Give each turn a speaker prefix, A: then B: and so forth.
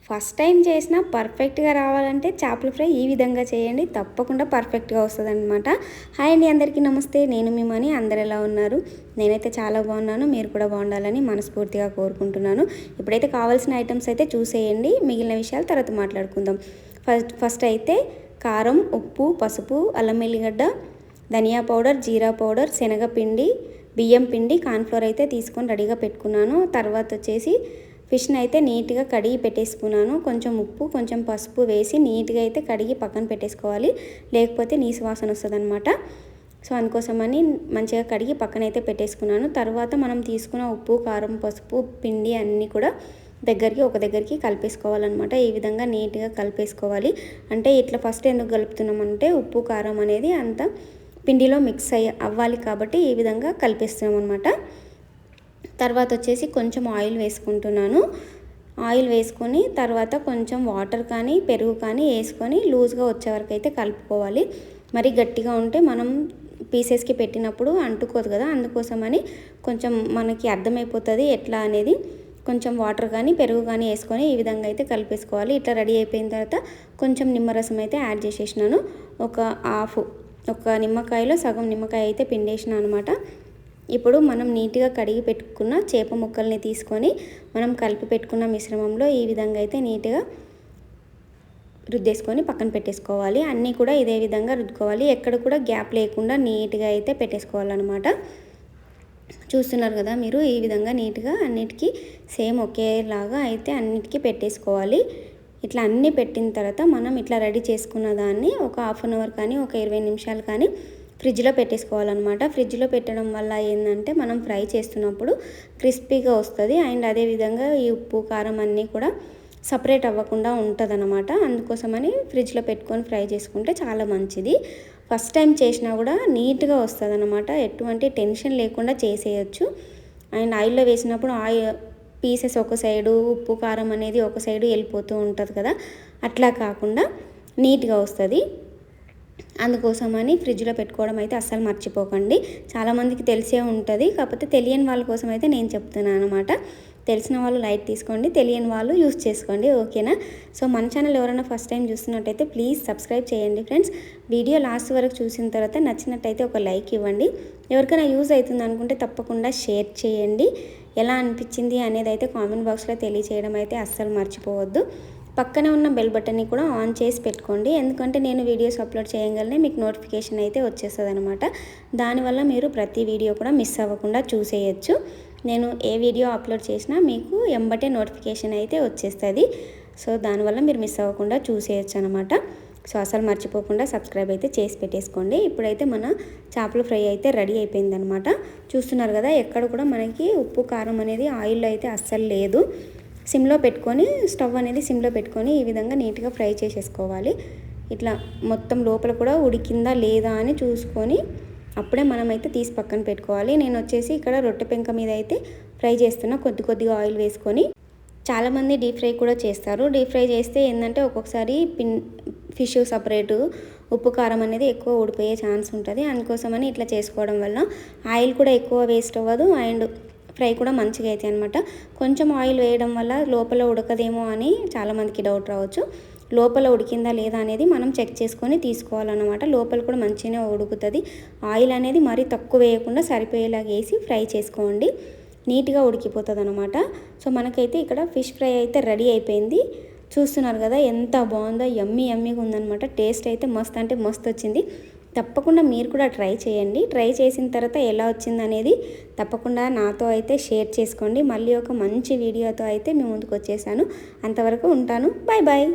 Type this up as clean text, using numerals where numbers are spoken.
A: First time చేసినా పర్ఫెక్ట్గా రావాలంటే చేపల ఫ్రై ఈ విధంగా చేయండి, తప్పకుండా పర్ఫెక్ట్గా వస్తుంది అనమాట. హాయ్ అండి, అందరికీ నమస్తే. నేను మీ మనీ. అందరు ఎలా ఉన్నారు? నేనైతే చాలా బాగున్నాను. మీరు కూడా బాగుండాలని మనస్ఫూర్తిగా కోరుకుంటున్నాను. ఇప్పుడైతే కావాల్సిన ఐటమ్స్ అయితే చూసేయండి, మిగిలిన విషయాలు తర్వాత మాట్లాడుకుందాం. ఫస్ట్ అయితే కారం, ఉప్పు, పసుపు, అల్లం ఎల్లిగడ్డ, ధనియా పౌడర్, జీరా పౌడర్, శనగపిండి, బియ్యం పిండి, కార్న్ఫ్లోర్ అయితే తీసుకొని రెడీగా పెట్టుకున్నాను. తర్వాత వచ్చేసి ఫిష్ని అయితే నీట్గా కడిగి పెట్టేసుకున్నాను. కొంచెం ఉప్పు, కొంచెం పసుపు వేసి నీట్గా అయితే కడిగి పక్కన పెట్టేసుకోవాలి, లేకపోతే నీసు వాసన వస్తుంది అనమాట. సో అందుకోసమని మంచిగా కడిగి పక్కన అయితే పెట్టేసుకున్నాను. తర్వాత మనం తీసుకున్న ఉప్పు, కారం, పసుపు, పిండి అన్నీ కూడా ఒక దగ్గరికి కలిపేసుకోవాలన్నమాట. ఈ విధంగా నీట్గా కలిపేసుకోవాలి. అంటే ఇట్లా ఫస్ట్ ఎందుకు కలుపుతున్నామంటే ఉప్పు, కారం అనేది అంత పిండిలో మిక్స్ అవ్వాలి కాబట్టి ఈ విధంగా కలిపేస్తున్నాం అనమాట. తర్వాత వచ్చేసి కొంచెం ఆయిల్ వేసుకుంటున్నాను. ఆయిల్ వేసుకొని తర్వాత కొంచెం వాటర్ కానీ పెరుగు కానీ వేసుకొని లూజ్గా వచ్చే వరకు అయితే కలుపుకోవాలి. మరి గట్టిగా ఉంటే మనం పీసెస్కి పెట్టినప్పుడు అంటుకోదు కదా, అందుకోసమని కొంచెం మనకి అర్థమైపోతుంది ఎట్లా అనేది. కొంచెం వాటర్ కానీ పెరుగు కానీ వేసుకొని ఈ విధంగా అయితే కలిపేసుకోవాలి. ఇట్లా రెడీ అయిపోయిన తర్వాత కొంచెం నిమ్మరసం అయితే యాడ్ చేసేసినాను. ఒక నిమ్మకాయలో సగం నిమ్మకాయ అయితే పిండేసిన అనమాట. ఇప్పుడు మనం నీట్గా కడిగి పెట్టుకున్న చేప ముక్కల్ని తీసుకొని మనం కలిపి పెట్టుకున్న మిశ్రమంలో ఈ విధంగా అయితే నీట్గా రుద్దేసుకొని పక్కన పెట్టేసుకోవాలి. అన్నీ కూడా ఇదే విధంగా రుద్దుకోవాలి. ఎక్కడ కూడా గ్యాప్ లేకుండా నీట్గా అయితే పెట్టేసుకోవాలన్నమాట. చూస్తున్నారు కదా మీరు, ఈ విధంగా నీట్గా అన్నిటికీ సేమ్ ఒకేలాగా అయితే అన్నిటికీ పెట్టేసుకోవాలి. ఇట్లా అన్నీ పెట్టిన తర్వాత మనం ఇట్లా రెడీ చేసుకున్న దాన్ని ఒక హాఫ్ అన్ అవర్ కానీ ఒక 20 నిమిషాలు కానీ ఫ్రిడ్జ్లో పెట్టేసుకోవాలన్నమాట. ఫ్రిడ్జ్లో పెట్టడం వల్ల ఏంటంటే మనం ఫ్రై చేస్తున్నప్పుడు క్రిస్పీగా వస్తుంది. అండ్ అదేవిధంగా ఈ ఉప్పు, కారం అన్నీ కూడా సపరేట్ అవ్వకుండా ఉంటుంది అన్నమాట. అందుకోసమని ఫ్రిడ్జ్లో పెట్టుకొని ఫ్రై చేసుకుంటే చాలా మంచిది. ఫస్ట్ టైం చేసినా కూడా నీట్గా వస్తుంది అన్నమాట. ఎటువంటి టెన్షన్ లేకుండా చేసేయచ్చు. అండ్ ఆయిల్లో వేసినప్పుడు పీసెస్ ఒక సైడు, ఉప్పు కారం అనేది ఒక సైడు వెళ్ళిపోతూ ఉంటుంది కదా, అట్లా కాకుండా నీట్గా వస్తుంది. అందుకోసమని ఫ్రిడ్జ్లో పెట్టుకోవడం అయితే అస్సలు మర్చిపోకండి. చాలామందికి తెలిసే ఉంటుంది, కాకపోతే తెలియని వాళ్ళ కోసం అయితే నేను చెప్తున్నాను అనమాట. తెలిసిన వాళ్ళు లైట్ తీసుకోండి, తెలియని వాళ్ళు యూస్ చేసుకోండి, ఓకేనా. సో మన ఛానల్ ఎవరైనా ఫస్ట్ టైం చూస్తున్నట్టయితే ప్లీజ్ సబ్స్క్రైబ్ చేయండి ఫ్రెండ్స్. వీడియో లాస్ట్ వరకు చూసిన తర్వాత నచ్చినట్టయితే ఒక లైక్ ఇవ్వండి. ఎవరికైనా యూజ్ అవుతుంది అనుకుంటే తప్పకుండా షేర్ చేయండి. ఎలా అనిపించింది అనేది అయితే కామెంట్ బాక్స్లో తెలియచేయడం అయితే అస్సలు మర్చిపోవద్దు. పక్కనే ఉన్న బెల్ బటన్ని కూడా ఆన్ చేసి పెట్టుకోండి, ఎందుకంటే నేను వీడియోస్ అప్లోడ్ చేయగలనే మీకు నోటిఫికేషన్ అయితే వచ్చేస్తుంది అనమాట. దానివల్ల మీరు ప్రతి వీడియో కూడా మిస్ అవ్వకుండా చూసేయచ్చు. నేను ఏ వీడియో అప్లోడ్ చేసినా మీకు ఎంబటే నోటిఫికేషన్ అయితే వచ్చేస్తుంది. సో దానివల్ల మీరు మిస్ అవ్వకుండా చూసేయచ్చు అనమాట. సో అసలు మర్చిపోకుండా సబ్స్క్రైబ్ అయితే చేసి పెట్టేసుకోండి. ఇప్పుడైతే మన చేపల ఫ్రై అయితే రెడీ అయిపోయిందనమాట. చూస్తున్నారు కదా, ఎక్కడ కూడా మనకి ఉప్పు, కారం అనేది ఆయిల్లో అయితే అస్సలు లేదు. స్టవ్ అనేది సిమ్లో పెట్టుకొని ఈ విధంగా నీట్గా ఫ్రై చేసేసుకోవాలి. ఇట్లా మొత్తం లోపల కూడా ఉడికిందా లేదా అని చూసుకొని అప్పుడే మనమైతే తీసి పక్కన పెట్టుకోవాలి. నేను వచ్చేసి ఇక్కడ రొట్టె పెంక మీద అయితే ఫ్రై చేస్తున్నా, కొద్దిగా ఆయిల్ వేసుకొని. చాలామంది డీప్ ఫ్రై కూడా చేస్తారు. డీప్ ఫ్రై చేస్తే ఏంటంటే ఒక్కొక్కసారి ఫిష్ సపరేటు, ఉప్పు కారం అనేది ఎక్కువ ఊడిపోయే ఛాన్స్ ఉంటుంది. అందుకోసమని ఇట్లా చేసుకోవడం వల్ల ఆయిల్ కూడా ఎక్కువ వేస్ట్ అవ్వదు అండ్ ఫ్రై కూడా మంచిగా అవుతాయి అనమాట. కొంచెం ఆయిల్ వేయడం వల్ల లోపల ఉడకదేమో అని చాలామందికి డౌట్ రావచ్చు. లోపల ఉడికిందా లేదా అనేది మనం చెక్ చేసుకొని తీసుకోవాలన్నమాట. లోపల కూడా మంచిగానే ఉడుకుతుంది. ఆయిల్ అనేది మరీ తక్కువ వేయకుండా సరిపోయేలాగా వేసి ఫ్రై చేసుకోండి, నీట్గా ఉడికిపోతుంది అనమాట. సో మనకైతే ఇక్కడ ఫిష్ ఫ్రై అయితే రెడీ అయిపోయింది. చూస్తున్నారు కదా ఎంత బాగుందో, యమ్మీగా ఉందన్నమాట. టేస్ట్ అయితే మస్త్ అంటే మస్త్ వచ్చింది. తప్పకుండా మీరు కూడా ట్రై చేయండి. ట్రై చేసిన తర్వాత ఎలా వచ్చింది అనేది తప్పకుండా నాతో అయితే షేర్ చేసుకోండి. మళ్ళీ ఒక మంచి వీడియోతో అయితే మీ ముందుకు వచ్చేసాను. అంతవరకు ఉంటాను. Bye bye.